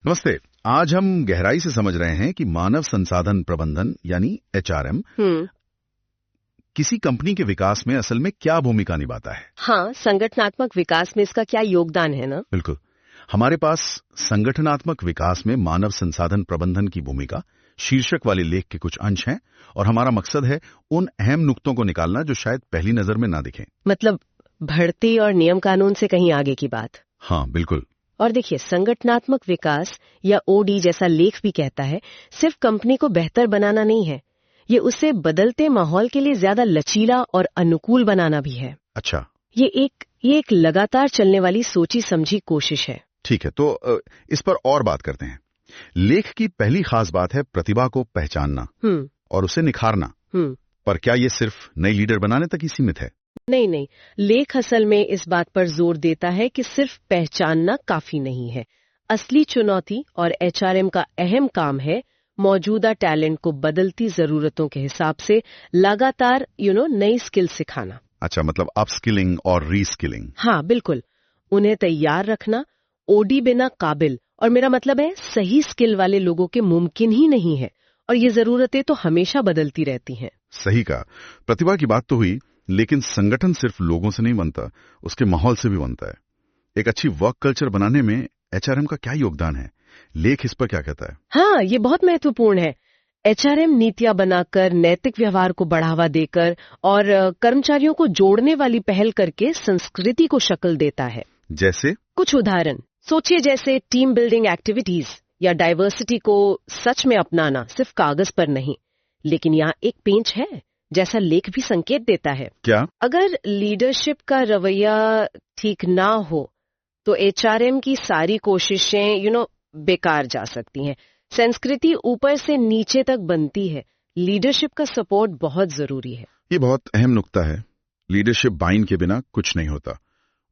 नमस्ते। आज हम गहराई से समझ रहे हैं कि मानव संसाधन प्रबंधन यानी एचआरएम किसी कंपनी के विकास में असल में क्या भूमिका निभाता है। हाँ, संगठनात्मक विकास में इसका क्या योगदान है ना। बिल्कुल। हमारे पास संगठनात्मक विकास में मानव संसाधन प्रबंधन की भूमिका शीर्षक वाले लेख के कुछ अंश हैं और हमारा मकसद है उन अहम नुक्तों को निकालना जो शायद पहली नजर में ना दिखें। मतलब भर्ती और नियम कानून से कहीं आगे की बात। हाँ बिल्कुल। और देखिए, संगठनात्मक विकास या ओडी जैसा लेख भी कहता है सिर्फ कंपनी को बेहतर बनाना नहीं है, ये उसे बदलते माहौल के लिए ज्यादा लचीला और अनुकूल बनाना भी है। अच्छा, ये एक लगातार चलने वाली सोची समझी कोशिश है। ठीक है, तो इस पर और बात करते हैं। लेख की पहली खास बात है प्रतिभा को पहचानना और उसे निखारना। पर क्या ये सिर्फ नई लीडर बनाने तक ही सीमित है? नहीं, लेख असल में इस बात पर जोर देता है कि सिर्फ पहचानना काफी नहीं है। असली चुनौती और एचआरएम का अहम काम है मौजूदा टैलेंट को बदलती जरूरतों के हिसाब से लगातार नई स्किल सिखाना। अच्छा, मतलब अपस्किलिंग और रीस्किलिंग। हाँ बिल्कुल, उन्हें तैयार रखना। ओडी बिना काबिल, और मेरा मतलब है सही स्किल वाले लोगों के मुमकिन ही नहीं है, और ये जरूरतें तो हमेशा बदलती रहती हैं। सही कहा। प्रतिभा की बात तो हुई, लेकिन संगठन सिर्फ लोगों से नहीं बनता, उसके माहौल से भी बनता है। एक अच्छी वर्क कल्चर बनाने में एचआरएम का क्या योगदान है? लेख इस पर क्या कहता है? हाँ, ये बहुत महत्वपूर्ण है। एचआरएम नीतियां बनाकर, नैतिक व्यवहार को बढ़ावा देकर और कर्मचारियों को जोड़ने वाली पहल करके संस्कृति को शक्ल देता है। जैसे कुछ उदाहरण सोचिए, जैसे टीम बिल्डिंग एक्टिविटीज या डाइवर्सिटी को सच में अपनाना, सिर्फ कागज पर नहीं। लेकिन यहाँ एक पेंच है, जैसा लेख भी संकेत देता है। क्या? अगर लीडरशिप का रवैया ठीक ना हो तो एचआरएम की सारी कोशिशें बेकार जा सकती हैं। संस्कृति ऊपर से नीचे तक बनती है, लीडरशिप का सपोर्ट बहुत जरूरी है। ये बहुत अहम नुक्ता है। लीडरशिप बाइन के बिना कुछ नहीं होता।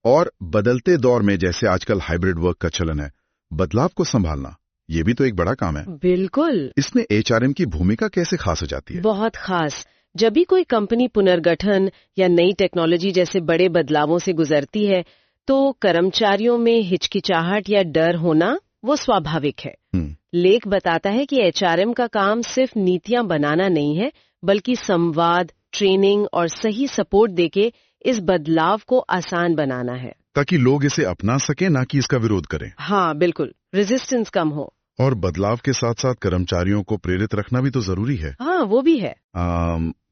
और बदलते दौर में जैसे आजकल हाइब्रिड वर्क का चलन है, बदलाव को संभालना ये भी तो एक बड़ा काम है। बिल्कुल। इसमें एचआरएम की भूमिका कैसे खास हो जाती है? बहुत खास। जब भी कोई कंपनी पुनर्गठन या नई टेक्नोलॉजी जैसे बड़े बदलावों से गुजरती है तो कर्मचारियों में हिचकिचाहट या डर होना वो स्वाभाविक है। लेख बताता है कि एचआरएम का काम सिर्फ नीतियां बनाना नहीं है, बल्कि संवाद, ट्रेनिंग और सही सपोर्ट देके इस बदलाव को आसान बनाना है, ताकि लोग इसे अपना सके, ना कि इसका विरोध करें। हाँ बिल्कुल, रेजिस्टेंस कम हो। और बदलाव के साथ साथ कर्मचारियों को प्रेरित रखना भी तो जरूरी है। हाँ, वो भी है।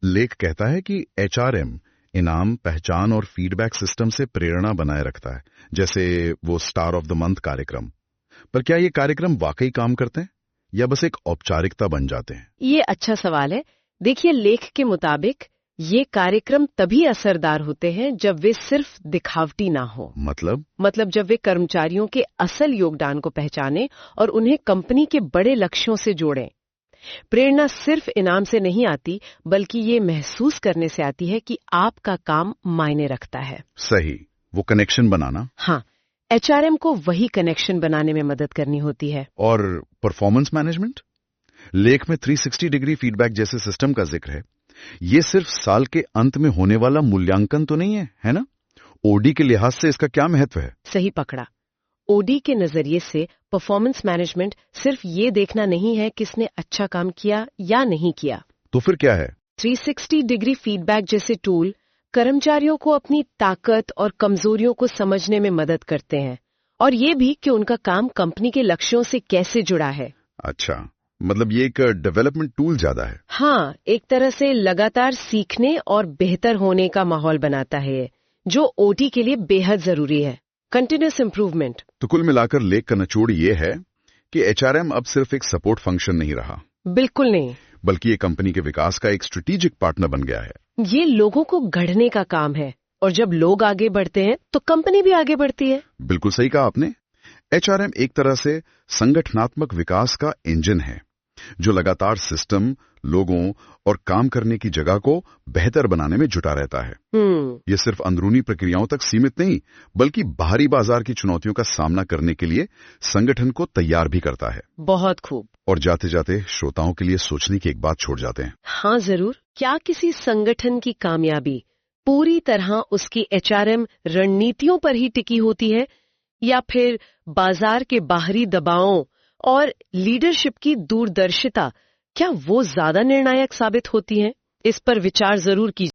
लेख कहता है कि एचआरएम इनाम, पहचान और फीडबैक सिस्टम से प्रेरणा बनाए रखता है, जैसे वो स्टार ऑफ द मंथ कार्यक्रम। पर क्या ये कार्यक्रम वाकई काम करते हैं या बस एक औपचारिकता बन जाते हैं? ये अच्छा सवाल है। देखिए, लेख के मुताबिक ये कार्यक्रम तभी असरदार होते हैं जब वे सिर्फ दिखावटी ना हो। मतलब जब वे कर्मचारियों के असल योगदान को पहचाने और उन्हें कंपनी के बड़े लक्ष्यों से जोड़ें। प्रेरणा सिर्फ इनाम से नहीं आती, बल्कि ये महसूस करने से आती है कि आपका काम मायने रखता है। सही, वो कनेक्शन बनाना। हाँ, एचआरएम को वही कनेक्शन बनाने में मदद करनी होती है। और परफॉर्मेंस मैनेजमेंट? लेख में 360 डिग्री फीडबैक जैसे सिस्टम का जिक्र है। ये सिर्फ साल के अंत में होने वाला मूल्यांकन तो नहीं है ना? ओडी के लिहाज से इसका क्या महत्व है? सही पकड़ा। ओडी के नजरिए से परफॉर्मेंस मैनेजमेंट सिर्फ ये देखना नहीं है किसने अच्छा काम किया या नहीं किया। तो फिर क्या है? 360 डिग्री फीडबैक जैसे टूल कर्मचारियों को अपनी ताकत और कमजोरियों को समझने में मदद करते हैं, और ये भी कि उनका काम कंपनी के लक्ष्यों से कैसे जुड़ा है। अच्छा, मतलब ये एक डेवलपमेंट टूल ज्यादा है। हाँ, एक तरह से लगातार सीखने और बेहतर होने का माहौल बनाता है, जो ओटी के लिए बेहद जरूरी है। Continuous improvement. तो कुल मिलाकर लेख का निचोड़ ये है कि एचआरएम अब सिर्फ एक सपोर्ट फंक्शन नहीं रहा। बिल्कुल नहीं, बल्कि ये कंपनी के विकास का एक स्ट्रेटेजिक पार्टनर बन गया है। ये लोगों को गढ़ने का काम है, और जब लोग आगे बढ़ते हैं तो कंपनी भी आगे बढ़ती है। बिल्कुल सही कहा आपने। एचआरएम एक तरह से संगठनात्मक विकास का इंजन है, जो लगातार सिस्टम, लोगों और काम करने की जगह को बेहतर बनाने में जुटा रहता है। ये सिर्फ अंदरूनी प्रक्रियाओं तक सीमित नहीं, बल्कि बाहरी बाजार की चुनौतियों का सामना करने के लिए संगठन को तैयार भी करता है। बहुत खूब। और जाते जाते श्रोताओं के लिए सोचने की एक बात छोड़ जाते हैं। हाँ जरूर। क्या किसी संगठन की कामयाबी पूरी तरह उसकी एचआरएम रणनीतियों पर ही टिकी होती है, या फिर बाजार के बाहरी दबावों और लीडरशिप की दूरदर्शिता क्या वो ज्यादा निर्णायक साबित होती हैं? इस पर विचार जरूर कीजिए।